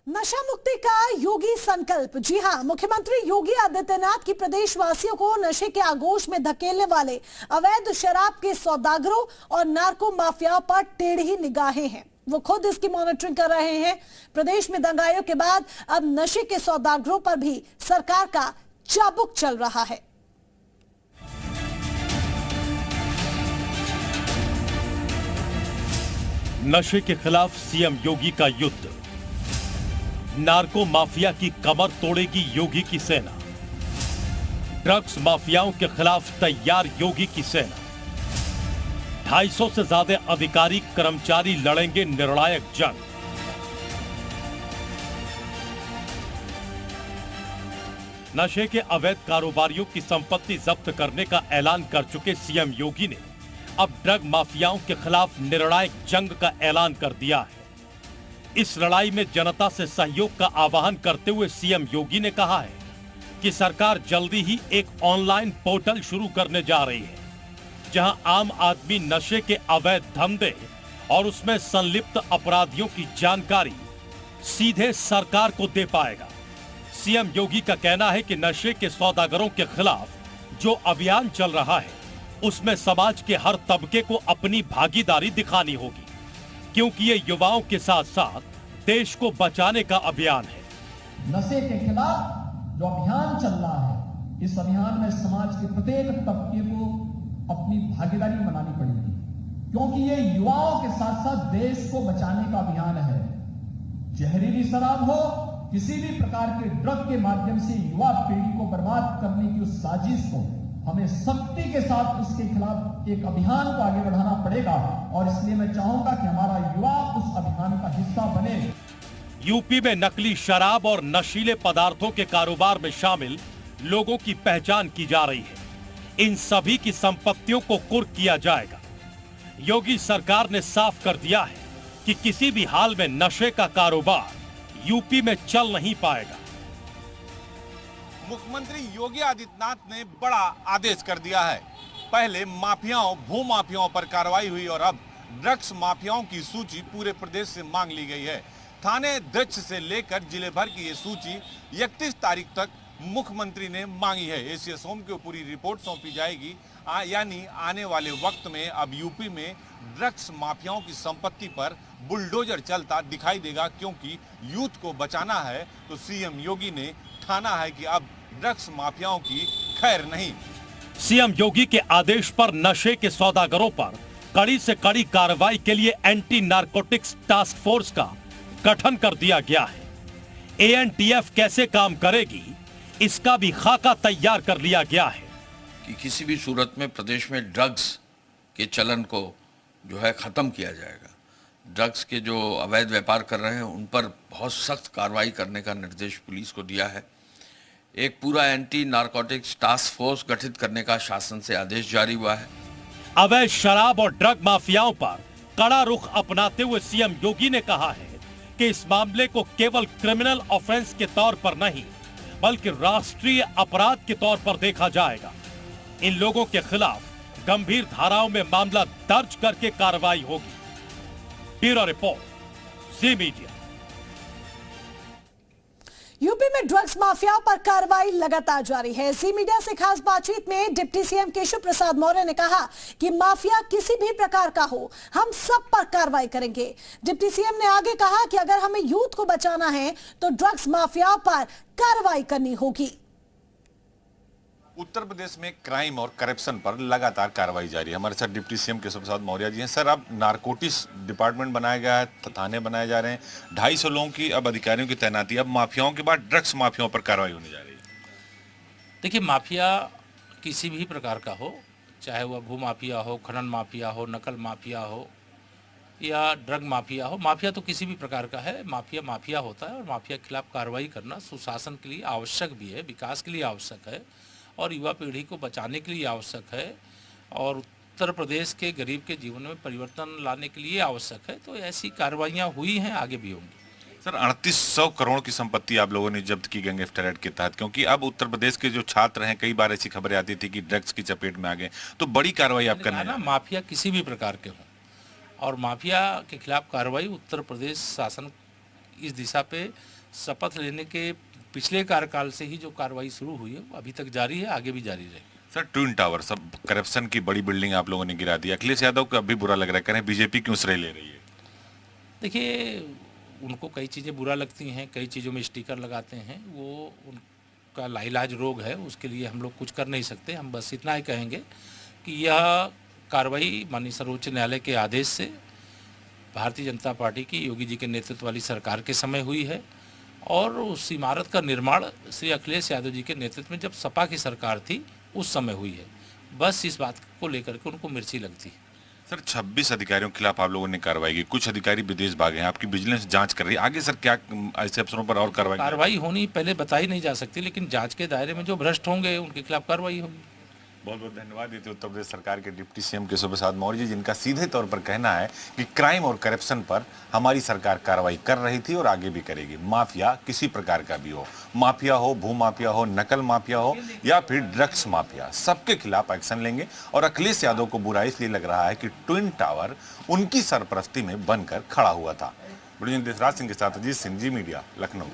नशा मुक्ति का योगी संकल्प। जी हां, मुख्यमंत्री योगी आदित्यनाथ की प्रदेशवासियों को नशे के आगोश में धकेलने वाले अवैध शराब के सौदागरों और नार्को माफियाओं पर टेढ़ी निगाहें हैं। वो खुद इसकी मॉनिटरिंग कर रहे हैं। प्रदेश में दंगाइयों के बाद अब नशे के सौदागरों पर भी सरकार का चाबुक चल रहा है। नशे के खिलाफ सीएम योगी का युद्ध। नार्को माफिया की कमर तोड़ेगी योगी की सेना। ड्रग्स माफियाओं के खिलाफ तैयार योगी की सेना। 250 से ज्यादा अधिकारी कर्मचारी लड़ेंगे निर्णायक जंग। नशे के अवैध कारोबारियों की संपत्ति जब्त करने का ऐलान कर चुके सीएम योगी ने अब ड्रग माफियाओं के खिलाफ निर्णायक जंग का ऐलान कर दिया है। इस लड़ाई में जनता से सहयोग का आह्वान करते हुए सीएम योगी ने कहा है कि सरकार जल्दी ही एक ऑनलाइन पोर्टल शुरू करने जा रही है, जहां आम आदमी नशे के अवैध धंधे और उसमें संलिप्त अपराधियों की जानकारी सीधे सरकार को दे पाएगा। सीएम योगी का कहना है कि नशे के सौदागरों के खिलाफ जो अभियान चल रहा है, उसमें समाज के हर तबके को अपनी भागीदारी दिखानी होगी, क्योंकि ये युवाओं के साथ साथ देश को बचाने का अभियान है। नशे के खिलाफ जो अभियान चल रहा है, इस अभियान में समाज के प्रत्येक तबके को अपनी भागीदारी बनानी पड़ेगी, क्योंकि ये युवाओं के साथ साथ देश को बचाने का अभियान है। जहरीली शराब हो, किसी भी प्रकार के ड्रग के माध्यम से युवा पीढ़ी को बर्बाद करने की उस साजिश को हमें सख्ती के साथ उसके खिलाफ एक अभियान को आगे बढ़ाना पड़ेगा, और इसलिए मैं चाहूंगा कि हमारा युवा उस अभियान का हिस्सा बने। यूपी में नकली शराब और नशीले पदार्थों के कारोबार में शामिल लोगों की पहचान की जा रही है। इन सभी की संपत्तियों को कुर्क किया जाएगा। योगी सरकार ने साफ कर दिया है कि किसी भी हाल में नशे का कारोबार यूपी में चल नहीं पाएगा। मुख्यमंत्री योगी आदित्यनाथ ने बड़ा आदेश कर दिया है। पहले माफियाओं, भू माफियाओं पर कार्रवाई हुई और अब ड्रग्स माफियाओं की सूची पूरे प्रदेश से मांग ली गई है। थाने अध्यक्ष से लेकर जिले भर की ये सूची 31 तारीख तक मुख्यमंत्री ने मांगी है। एसीएस होम को पूरी रिपोर्ट सौंपी जाएगी। यानी आने वाले वक्त में अब यूपी में ड्रग्स माफियाओं की संपत्ति पर बुलडोजर चलता दिखाई देगा, क्योंकि यूथ को बचाना है तो सीएम योगी ने ठाना है कि अब ड्रग्स माफियाओं की खैर नहीं। सीएम योगी के आदेश पर नशे के सौदागरों पर कड़ी से कड़ी कार्रवाई के लिए एंटी नारकोटिक्स टास्क फोर्स का गठन कर दिया गया है। एएनटीएफ कैसे काम करेगी, इसका भी खाका तैयार कर लिया गया है कि किसी भी सूरत में प्रदेश में ड्रग्स के चलन को जो है खत्म किया जाएगा। ड्रग्स के जो अवैध व्यापार कर रहे हैं उन पर बहुत सख्त कार्रवाई करने का निर्देश पुलिस को दिया है। एक पूरा एंटी नारकोटिक्स टास्क फोर्स गठित करने का शासन से आदेश जारी हुआ है। अवैध शराब और ड्रग माफियाओं पर कड़ा रुख अपनाते हुए सीएम योगी ने कहा है कि इस मामले को केवल क्रिमिनल ऑफेंस के तौर पर नहीं, बल्कि राष्ट्रीय अपराध के तौर पर देखा जाएगा। इन लोगों के खिलाफ गंभीर धाराओं में मामला दर्ज करके कार्रवाई होगी। ब्यूरो रिपोर्ट, जी मीडिया। यूपी में ड्रग्स माफियाओं पर कार्रवाई लगातार जारी है। जी मीडिया से खास बातचीत में डिप्टी सीएम केशव प्रसाद मौर्य ने कहा कि माफिया किसी भी प्रकार का हो, हम सब पर कार्रवाई करेंगे। डिप्टी सीएम ने आगे कहा कि अगर हमें यूथ को बचाना है तो ड्रग्स माफियाओं पर कार्रवाई करनी होगी। उत्तर प्रदेश में क्राइम और करप्शन पर लगातार कार्रवाई जारी है। हमारे साथ डिप्टी सीएम केशव प्रसाद मौर्य जी हैं। सर, अब नारकोटिक्स डिपार्टमेंट बनाया गया है, थाने बनाए जा रहे हैं, 250 लोगों की अब अधिकारियों की तैनाती। अब माफियाओं के बाद ड्रग्स माफियाओं पर कार्रवाई होने जा रही है। देखिए, माफिया किसी भी प्रकार का हो, चाहे वह भू माफिया हो, खनन माफिया हो, नकल माफिया हो या ड्रग माफिया हो, माफिया तो किसी भी प्रकार का है। माफिया माफिया होता है और माफिया के खिलाफ कार्रवाई करना सुशासन के लिए आवश्यक भी है, विकास के लिए आवश्यक है और युवा पीढ़ी को बचाने के लिए आवश्यक है और उत्तर प्रदेश के गरीब के जीवन में परिवर्तन लाने के लिए आवश्यक है। तो ऐसी कार्रवाइयाँ हुई हैं, आगे भी होंगी। सर, 3800 करोड़ की संपत्ति आप लोगों ने जब्त की गैंगस्टर एक्ट के तहत, क्योंकि अब उत्तर प्रदेश के जो छात्र हैं, कई बार ऐसी खबरें आती थी कि ड्रग्स की चपेट में आ गए, तो बड़ी कार्रवाई आप करने ना। माफिया किसी भी प्रकार के हों और माफिया के खिलाफ कार्रवाई उत्तर प्रदेश शासन इस दिशा पे शपथ लेने के पिछले कार्यकाल से ही जो कार्रवाई शुरू हुई है वो अभी तक जारी है, आगे भी जारी रहेगी। सर, ट्विन टावर सब करप्शन की बड़ी बिल्डिंग आप लोगों ने गिरा दी, अखिलेश यादव को अभी बुरा लग रहा है, कह रहे हैं बीजेपी क्यों श्रेय ले रही है? देखिए, उनको कई चीज़ें बुरा लगती हैं, कई चीज़ों में स्टिकर लगाते हैं, वो उनका लाइलाज रोग है, उसके लिए हम लोग कुछ कर नहीं सकते। हम बस इतना ही कहेंगे कि यह कार्रवाई माननीय सर्वोच्च न्यायालय के आदेश से भारतीय जनता पार्टी की योगी जी के नेतृत्व वाली सरकार के समय हुई है और उस इमारत का निर्माण श्री अखिलेश यादव जी के नेतृत्व में जब सपा की सरकार थी उस समय हुई है। बस इस बात को लेकर के उनको मिर्ची लगती है। सर, 26 अधिकारियों के खिलाफ आप लोगों ने कार्रवाई की, कुछ अधिकारी विदेश भागे हैं, आपकी विजिलेंस जांच कर रही है, आगे सर क्या ऐसे अफसरों पर और कार्रवाई होनी पहले बताई नहीं जा सकती, लेकिन जांच के दायरे में जो भ्रष्ट होंगे उनके खिलाफ कार्रवाई होगी। बहुत बहुत धन्यवाद देते उत्तर प्रदेश सरकार के डिप्टी सीएम केशव प्रसाद मौर्य जी, जिनका सीधे तौर पर कहना है कि क्राइम और करप्शन पर हमारी सरकार कार्रवाई कर रही थी और आगे भी करेगी। माफिया किसी प्रकार का भी हो, माफिया हो, भूमाफिया हो, नकल माफिया हो या फिर ड्रग्स माफिया, सबके खिलाफ एक्शन लेंगे। और अखिलेश यादव को बुरा इसलिए लग रहा है कि ट्विन टावर उनकी सरपरस्ती में बनकर खड़ा हुआ था। देशराज सिंह के साथ अजीत सिंह, जी मीडिया, लखनऊ।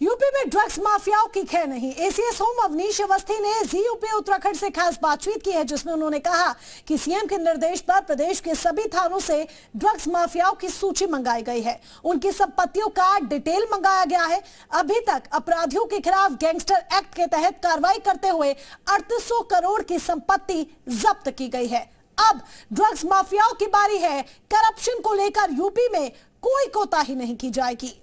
यूपी में ड्रग्स माफियाओं की खैर नहीं। एसीएस होम अवनीश अवस्थी ने जी यूपी उत्तराखंड से खास बातचीत की है, जिसमें उन्होंने कहा कि सीएम के निर्देश पर प्रदेश के सभी थानों से ड्रग्स माफियाओं की सूची मंगाई गई है, उनकी संपत्तियों का डिटेल मंगाया गया है। अभी तक अपराधियों के खिलाफ गैंगस्टर एक्ट के तहत कार्रवाई करते हुए 3800 करोड़ की संपत्ति जब्त की गई है। अब ड्रग्स माफियाओं की बारी है। करप्शन को लेकर यूपी में कोई कोताही नहीं की जाएगी।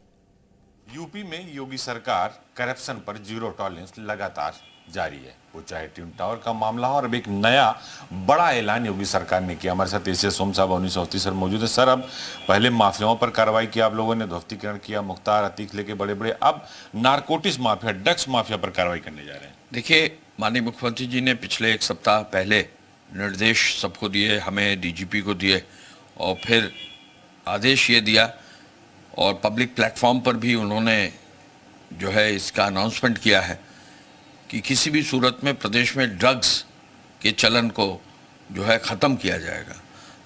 यूपी में योगी सरकार करप्शन पर जीरो टॉलरेंस लगातार जारी है, वो चाहे ट्विन टावर का मामला हो। और अब एक नया बड़ा ऐलान योगी सरकार ने किया। हमारे साथ एसीएस होम साहब अवनीश अवस्थी सर मौजूद है। सर, अब पहले माफियाओं पर कार्रवाई किया आप लोगों ने, ध्वस्तीकरण किया, मुख्तार अतीक लेके बड़े बड़े, अब नारकोटिक्स माफिया, ड्रग्स माफिया पर कार्रवाई करने जा रहे हैं। देखिए, माननीय मुख्यमंत्री जी ने पिछले एक सप्ताह पहले निर्देश सबको दिए, हमें डीजीपी को दिए और फिर आदेश ये दिया और पब्लिक प्लेटफॉर्म पर भी उन्होंने जो है इसका अनाउंसमेंट किया है कि किसी भी सूरत में प्रदेश में ड्रग्स के चलन को जो है ख़त्म किया जाएगा।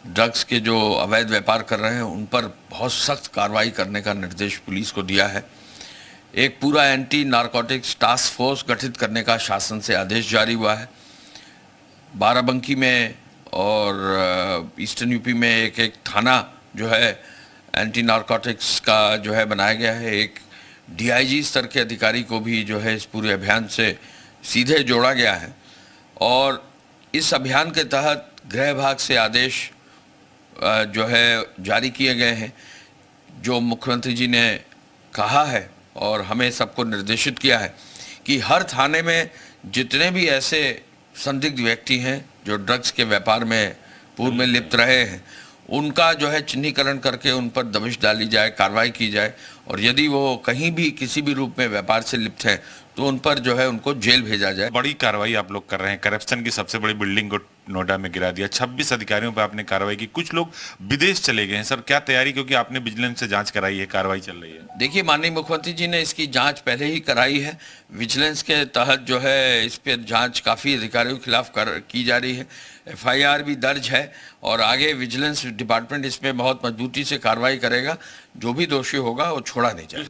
ड्रग्स के जो अवैध व्यापार कर रहे हैं उन पर बहुत सख्त कार्रवाई करने का निर्देश पुलिस को दिया है। एक पूरा एंटी नारकोटिक्स टास्क फोर्स गठित करने का शासन से आदेश जारी हुआ है। बाराबंकी में और ईस्टर्न यूपी में एक एक थाना जो है एंटी नारकोटिक्स का जो है बनाया गया है। एक डीआईजी स्तर के अधिकारी को भी जो है इस पूरे अभियान से सीधे जोड़ा गया है और इस अभियान के तहत गृह विभाग से आदेश जो है जारी किए गए हैं। जो मुख्यमंत्री जी ने कहा है और हमें सबको निर्देशित किया है कि हर थाने में जितने भी ऐसे संदिग्ध व्यक्ति हैं जो ड्रग्स के व्यापार में पूर्व में लिप्त रहे हैं, उनका जो है चिन्हीकरण करके उन पर दबिश डाली जाए, कार्रवाई की जाए और यदि वो कहीं भी किसी भी रूप में व्यापार से लिप्त हैं तो उन पर जो है उनको जेल भेजा जाए। बड़ी कार्रवाई आप लोग कर रहे हैं, करप्शन की सबसे बड़ी बिल्डिंग को नोएडा में गिरा दिया, 26 अधिकारियों पर आपने कार्रवाई की, कुछ लोग विदेश चले गए हैं। सर, क्या तैयारी, क्योंकि आपने विजिलेंस से जांच कराई है, कार्रवाई चल रही है? देखिए, माननीय मुख्यमंत्री जी ने इसकी जांच पहले ही कराई है। विजिलेंस के तहत जो है इस पर जांच काफ़ी अधिकारियों के खिलाफ की जा रही है। एफआईआर भी दर्ज है और आगे विजिलेंस डिपार्टमेंट इसमें बहुत मजबूती से कार्रवाई करेगा। जो भी दोषी होगा वो छोड़ा नहीं जाएगा।